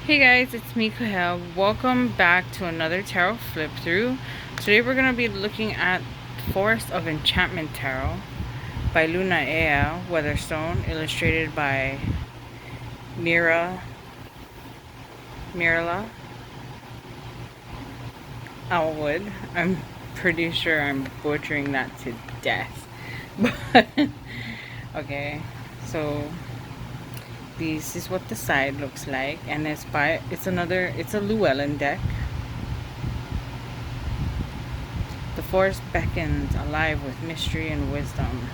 Hey guys, it's me Kahel. Welcome back to another tarot flip through. Today we're going to be looking at Forest of Enchantment Tarot by Luna Ea Weatherstone, illustrated by Mirala Alwood. I'm pretty sure I'm butchering that to death. But okay, so this is what the side looks like, and it's a Llewellyn deck. The forest beckons, alive with mystery and wisdom.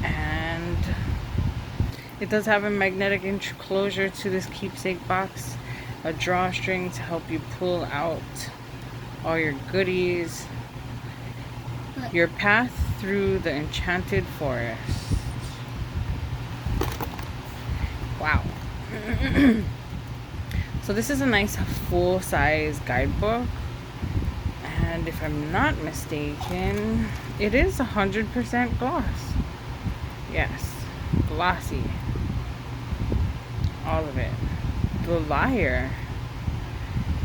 And it does have a magnetic enclosure to this keepsake box, a drawstring to help you pull out all your goodies. Your path through the enchanted forest. Wow. So this is a nice full-size guidebook, and if I'm not mistaken, it is 100% gloss. Yes, glossy. All of it. The Liar.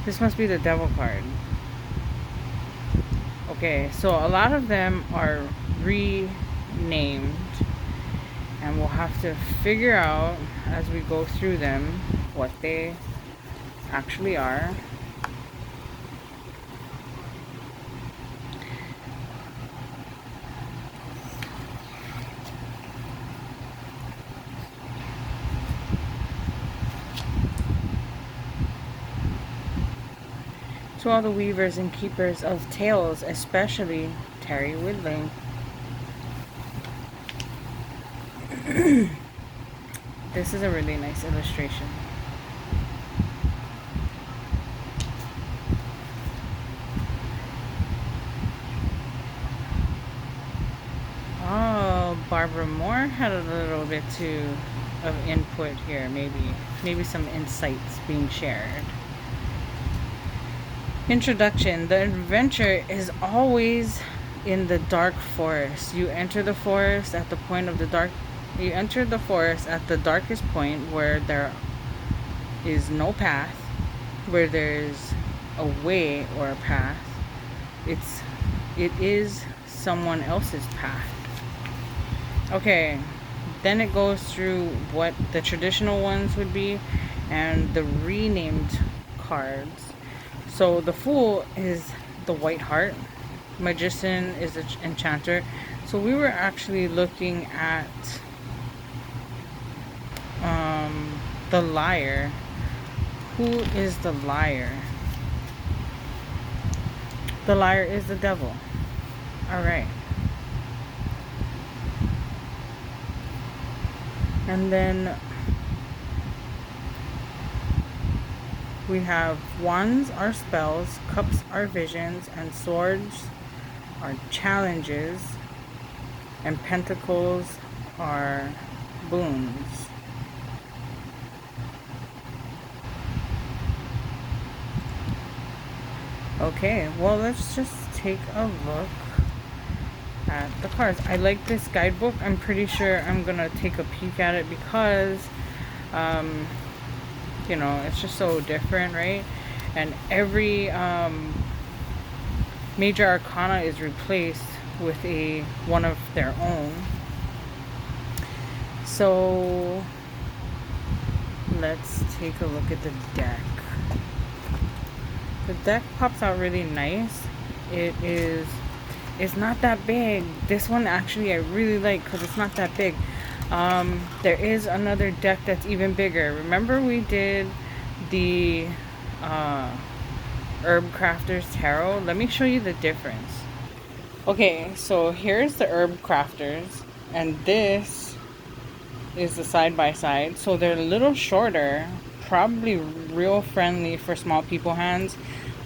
This must be the devil card. Okay, so a lot of them are renamed, and we'll have to figure out as we go through them what they actually are. To all the weavers and keepers of tales, especially Terry Whitling. This is a really nice illustration. Oh, Barbara Moore had a little bit too of input here, maybe some insights being shared. Introduction. The adventure is always in the dark forest. You enter the forest at the point of the dark. You enter the forest at the darkest point where there is no path, where there's a way or a path. It is someone else's path. Okay, then it goes through what the traditional ones would be and the renamed cards. So the Fool is the White Heart. Magician is the Enchanter. So we were actually looking at the Liar. Who is the Liar? The Liar is the devil. Alright. And then we have wands are spells, cups are visions, and swords are challenges, and pentacles are boons. Okay, well, let's just take a look at the cards. I like this guidebook. I'm pretty sure I'm gonna take a peek at it because you know, it's just so different, right? And every major arcana is replaced with one of their own. So let's take a look at the deck. The deck pops out really nice. It's not that big. This one actually I really like because it's not that big. There is another deck that's even bigger. Remember we did the Herb Crafters Tarot? Let me show you the difference. Okay, so here's the Herb Crafters, and this is the side-by-side. So they're a little shorter, probably real friendly for small people hands.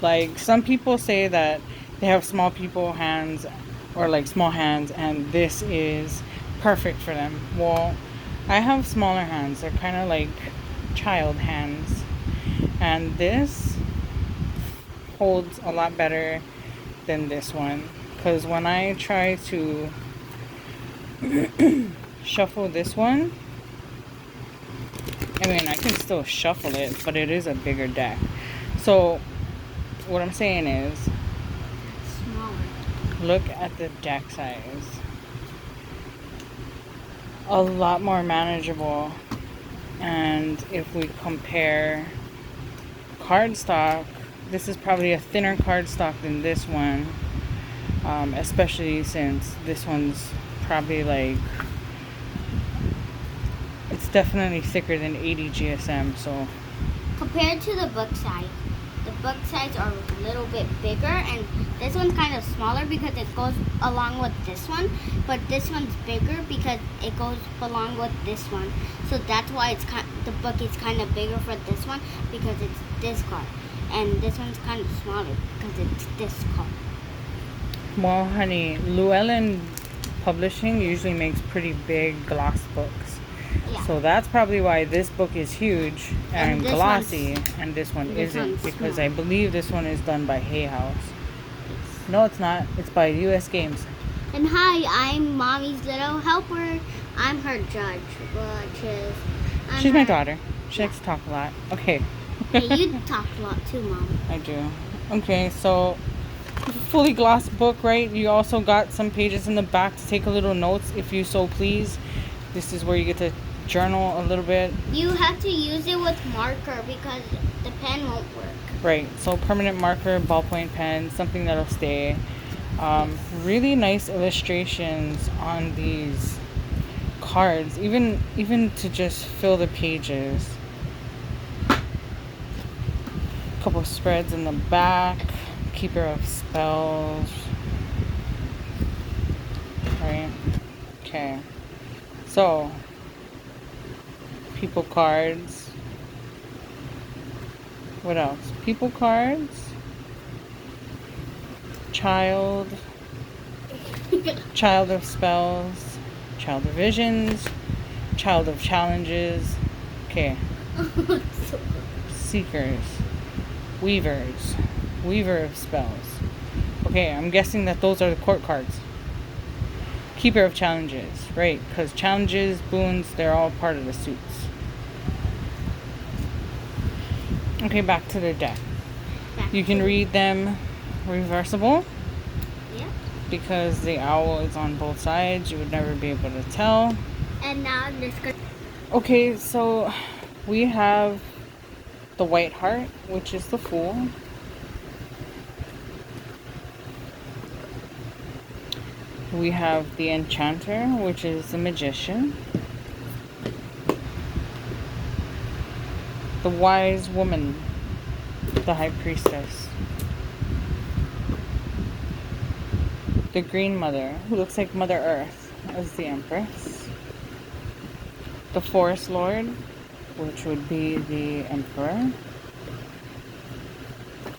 Like, some people say that they have small people hands or like small hands, and this is perfect for them. Well, I have smaller hands. They're kind of like child hands, and this holds a lot better than this one, because when I try to shuffle this one, still shuffle it, but it is a bigger deck. So what I'm saying is, Smaller. look at the deck size. A lot more manageable. And if we compare cardstock, this is probably a thinner cardstock than this one, especially since this one's probably like, it's definitely thicker than 80 GSM. So Compared to the book size are a little bit bigger, and this one's kind of smaller because it goes along with this one, but this one's bigger because it goes along with this one. So that's why the book is kind of bigger for this one because it's this card, and this one's kind of smaller because it's this card. well, honey, Llewellyn Publishing usually makes pretty big gloss books. Yeah. So that's probably why this book is huge and this glossy, and this one this isn't, one's because small. I believe this one is done by Hay House. No, it's not. It's by US Games. And hi, I'm Mommy's little helper. I'm her judge, which is... She's my daughter. She likes to talk a lot. Okay. Hey, you talk a lot too, Mom. I do. Okay, so fully glossed book, right? You also got some pages in the back to take a little notes if you so please. This is where you get to journal a little bit. You have to use it with marker because the pen won't work. Right, so permanent marker, ballpoint pen, something that'll stay. Really nice illustrations on these cards, even to just fill the pages. Couple of spreads in the back, keeper of spells. Right, okay. So, people cards. What else? People cards. Child of spells. Child of visions. Child of challenges. Okay. Seekers. Weavers. Weaver of spells. Okay, I'm guessing that those are the court cards. Keeper of challenges, right? Because challenges, boons, they're all part of the suits. Okay, back to the deck. You can read them reversible. Yeah. Because the owl is on both sides. You would never be able to tell. And now this could... Okay, so we have the White Heart, which is the Fool. We have the Enchanter, which is the Magician. The Wise Woman, the High Priestess. The Green Mother, who looks like Mother Earth, as the Empress. The Forest Lord, which would be the Emperor.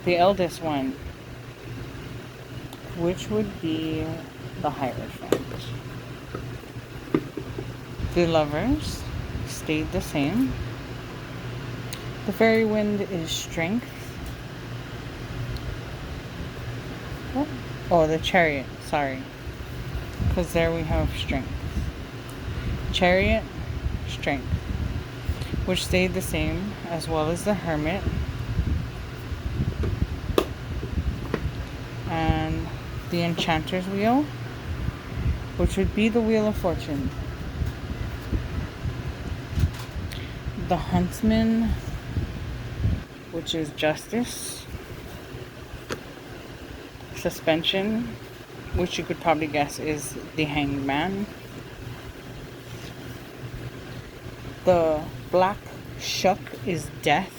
The Eldest One, which would be the Hierophant. The Lovers stayed the same. The Fairy Wind is Strength. Oh, the Chariot, sorry. Because there we have Strength. Chariot, Strength, which stayed the same, as well as the Hermit. And the Enchanter's Wheel, which would be the Wheel of Fortune. The Huntsman, which is Justice. Suspension, which you could probably guess is the Hanged Man. The Black Shuck is Death.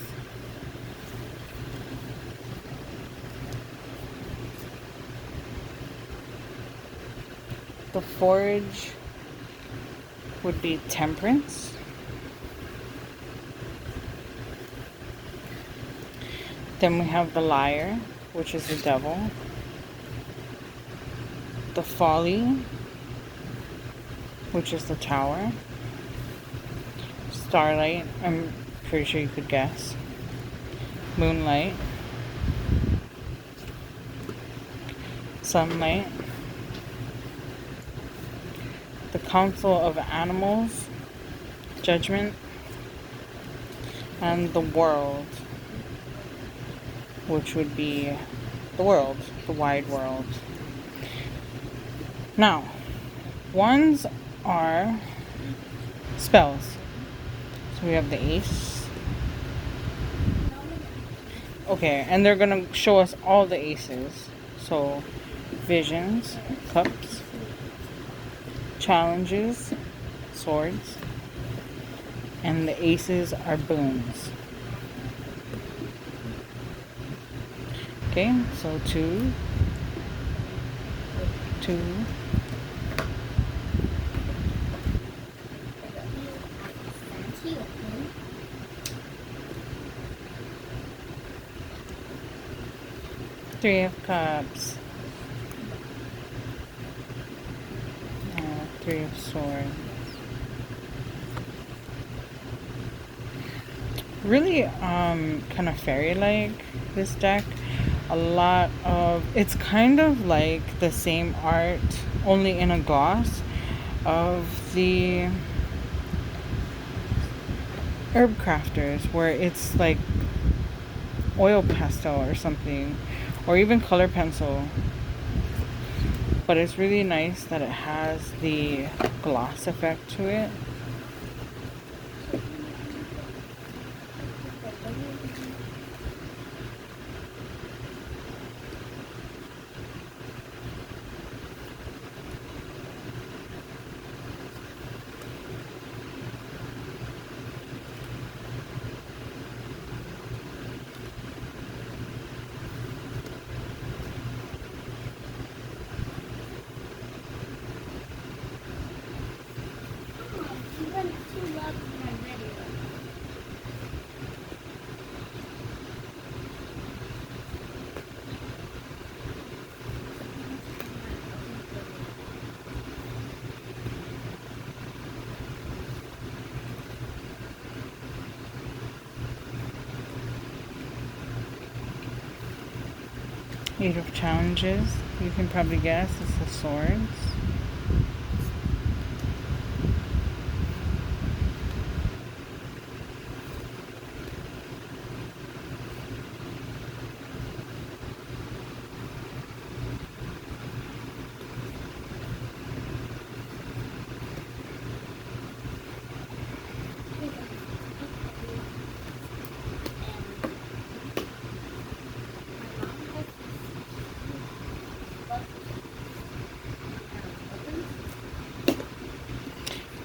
The Forge would be Temperance. Then we have the Liar, which is the Devil. The Folly, which is the Tower. Starlight, I'm pretty sure you could guess. Moonlight. Sunlight. The Council of Animals, Judgment. and the world, which would be the world, the wide world. Now, ones are spells. So we have the ace. Okay, and they're gonna show us all the aces. So, visions, cups, challenges, swords, and the aces are boons. Okay, so two, 3 of cups, 3 of swords. Really kind of fairy-like, this deck. A lot of, it's kind of like the same art, only in a gloss, of the herb crafters, where it's like oil pastel or something, or even color pencil. But it's really nice that it has the gloss effect to it. Eight of challenges. You can probably guess it's the swords.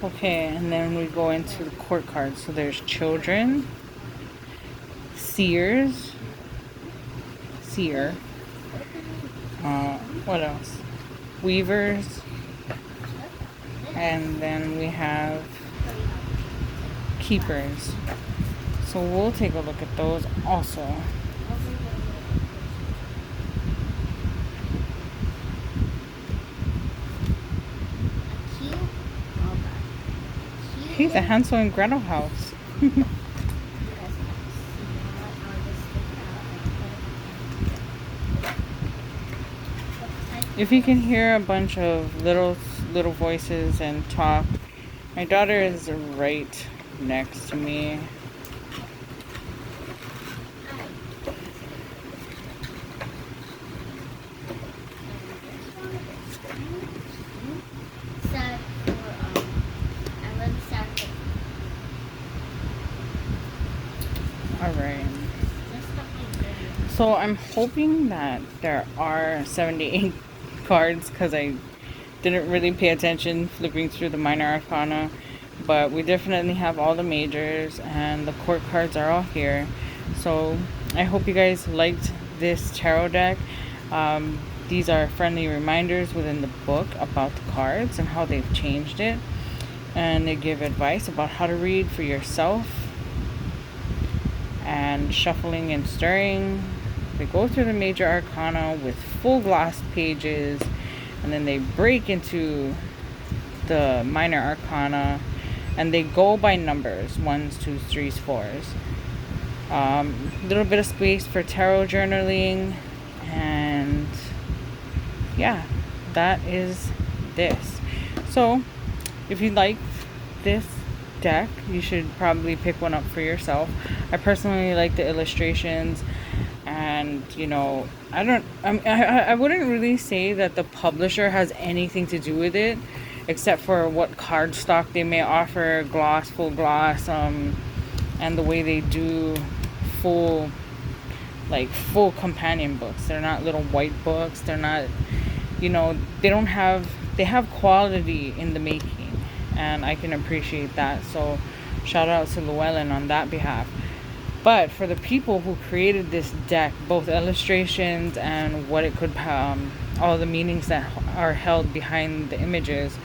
Okay, and then we go into the court cards. So there's children, seers, seer, what else? Weavers, and then we have keepers. So we'll take a look at those also. He's a Hansel and Gretel house. If you can hear a bunch of little voices and talk, my daughter is right next to me. Alright. So I'm hoping that there are 78 cards, because I didn't really pay attention flipping through the minor arcana. But we definitely have all the majors, and the court cards are all here. So I hope you guys liked this tarot deck. These are friendly reminders within the book about the cards and how they've changed it. And they give advice about how to read for yourself. And shuffling and stirring. They go through the major arcana with full gloss pages, and then they break into the minor arcana, and they go by numbers: 1s, 2s, 3s, 4s. Little bit of space for tarot journaling, and yeah, that is this. So if you like this deck, you should probably pick one up for yourself. I personally like the illustrations, and I wouldn't really say that the publisher has anything to do with it, except for what cardstock they may offer, gloss, full gloss, and the way they do full full companion books. They're not little white books. They're not, they have quality in the making, and I can appreciate that. So shout out to Llewellyn on that behalf. But for the people who created this deck, both illustrations and what it could, all the meanings that are held behind the images,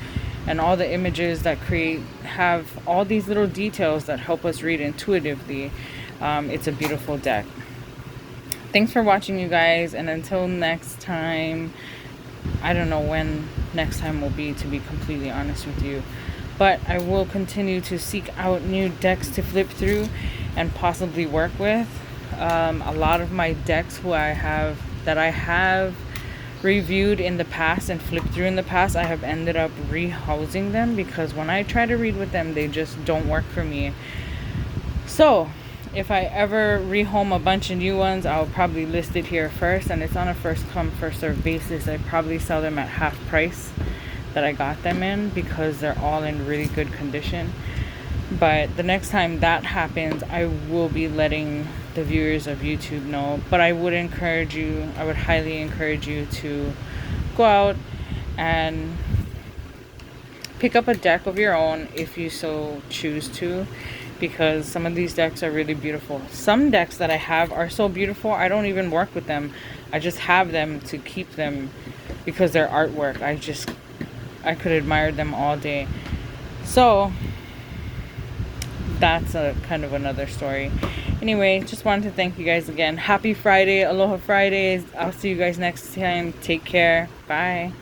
and all the images that have all these little details that help us read intuitively, it's a beautiful deck. Thanks for watching, you guys, and until next time, I don't know when next time will be, to be completely honest with you, but I will continue to seek out new decks to flip through and possibly work with. A lot of my decks that I have reviewed in the past and flipped through in the past, I have ended up rehousing them because when I try to read with them, they just don't work for me. So if I ever rehome a bunch of new ones, I'll probably list it here first, and it's on a first come first serve basis. I probably sell them at half price that I got them in because they're all in really good condition. But the next time that happens, I will be letting the viewers of YouTube know. But I would highly encourage you to go out and pick up a deck of your own if you so choose to, because some of these decks are really beautiful. Some decks that I have are so beautiful, I don't even work with them. I just have them to keep them because they're artwork. I could admire them all day. So that's a kind of another story. Anyway, just wanted to thank you guys again. Happy Friday. Aloha Fridays. I'll see you guys next time. Take care. Bye.